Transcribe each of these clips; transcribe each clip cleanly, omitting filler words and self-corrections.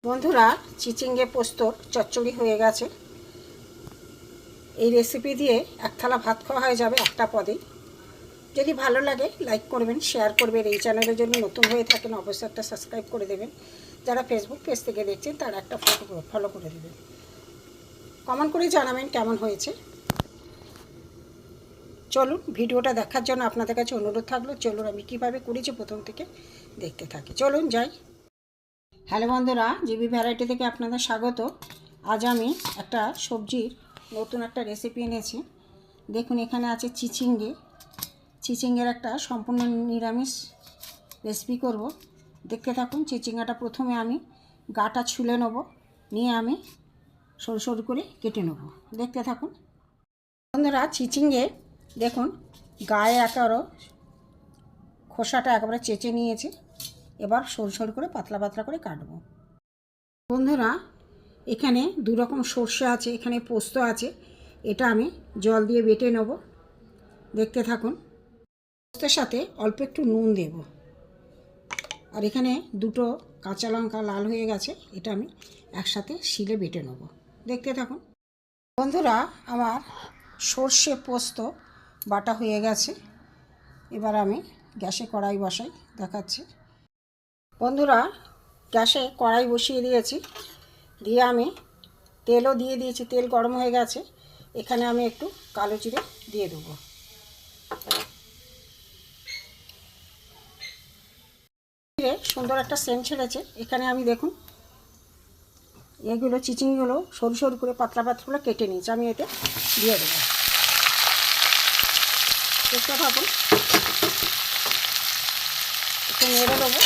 বন্ধুরা, চিচিঙ্গে পোস্তর চচ্চড়ি হয়ে গেছে। এই রেসিপি দিয়ে এক থালা ভাত খাওয়া হয়ে যাবে একটা পদেই। যদি ভালো লাগে লাইক করবেন, শেয়ার করবেন। এই চ্যানেলের জন্য নতুন হয়ে থাকেন অবশ্যই একটা সাবস্ক্রাইব করে দেবেন। যারা ফেসবুক পেজ থেকে দেখছেন তারা একটা ফলো করে দেবেন। কমেন্ট করে জানাবেন কেমন হয়েছে। চলুন, ভিডিওটা দেখার জন্য আপনাদের কাছে অনুরোধ থাকলো। চলুন আমি কীভাবে করেছি প্রথম থেকে দেখতে থাকি। চলুন যাই। হ্যালো বন্ধুরা, জিবি ভ্যারাইটি থেকে আপনাদের স্বাগত। আজ আমি একটা সবজির নতুন একটা রেসিপি এনেছি। দেখুন, এখানে আছে চিচিঙ্গের একটা সম্পূর্ণ নিরামিষ রেসিপি করব। দেখতে থাকুন। চিচিঙ্গাটা প্রথমে আমি গাটা ছুলে নেব, নিয়ে আমি সরু সরু করে কেটে নেব। দেখতে থাকুন বন্ধুরা। চিচিঙ্গে দেখুন গায়ে একেবারে খোসাটা একেবারে চেঁচে নিয়েছি। এবার সরু সরু করে পাতলা পাতলা করে কাটবো। বন্ধুরা, এখানে দু রকম সর্ষে আছে, এখানে পোস্ত আছে। এটা আমি জল দিয়ে বেটে নেব। দেখতে থাকুন। পোস্তের সাথে অল্প একটু নুন দেব। আর এখানে দুটো কাঁচা লঙ্কা লাল হয়ে গেছে, এটা আমি একসাথে শিলে বেটে নেব। দেখতে থাকুন বন্ধুরা। আমার সর্ষে পোস্ত বাটা হয়ে গেছে। এবার আমি গ্যাসে কড়াই বসাই, দেখাচ্ছি। বন্ধুরা, গ্যাসে কড়াই বসিয়ে দিয়েছি, দিয়ে আমি তেলও দিয়ে দিয়েছি। তেল গরম হয়ে গেছে। এখানে আমি একটু কালো জিরে দিয়ে দেবো। জিরে সুন্দর একটা সেন্ট ছেড়েছে। এখানে আমি দেখুন এগুলো চিচিঙ্গগুলো সরু সরু করে পাতলা পাতলা করে কেটে নিয়েছি, আমি এতে দিয়ে দেবো। চেষ্টা থাকুন, একটু নেড়ে দেবো।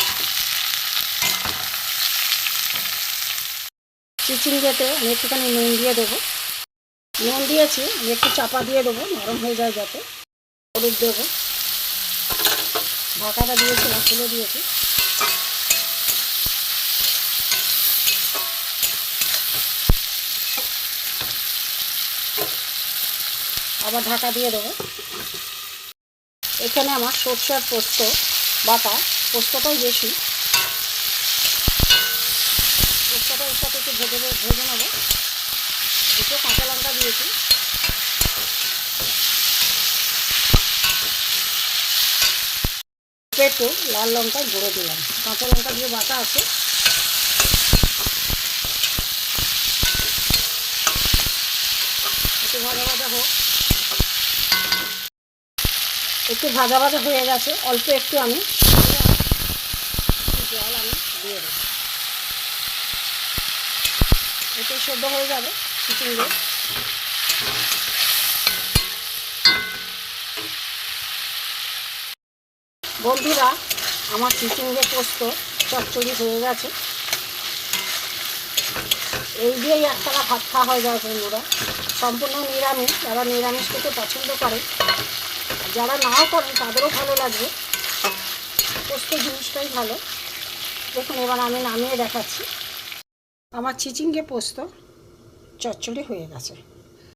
চিচিঙ্গেতে আমি একটুখানি নুন দিয়ে দেবো। নুন দিয়েছি, আমি একটু চাপা দিয়ে দেবো, নরম হয়ে যায় যাতে। হলুদ দেবো। ঢাকাটা দিয়েছিলাম, খুলে দিয়েছি। আবার ঢাকা দিয়ে দেবো। এখানে আমার সর্ষে আর পোস্ত বাটা, পোস্তটাই বেশি। পোস্তটা এর সাথে একটু ভেজে নেবো। একটু কাঁচা লঙ্কা দিয়েছি। একটু লাল লঙ্কা গুঁড়ো দিলাম। কাঁচা লঙ্কা দিয়ে বাটা আছে। একটু ভাজা ভাজা হোক। একটু ভাজা ভাজা হয়ে গেছে। অল্প একটু আমি জল আমি দিয়ে দেবো। একটু সেদ্ধ হয়ে যাবে চিচিঙ্গে। বন্ধুরা, আমার চিচিঙ্গে পোস্ত চচ্চড়ি হয়ে গেছে। এই দিয়েই এক থালা ভাত খাওয়া হয়ে যায় বন্ধুরা। সম্পূর্ণ নিরামিষ। যারা নিরামিষ খেতে পছন্দ করে, যারা নাও করেন তাদেরও ভালো লাগবে। পোস্ত জিনিসটাই ভালো। দেখুন, এবার আমি নামিয়ে দেখাচ্ছি। আমার চিচিঙ্গে পোস্ত চচ্চড়ি হয়ে গেছে।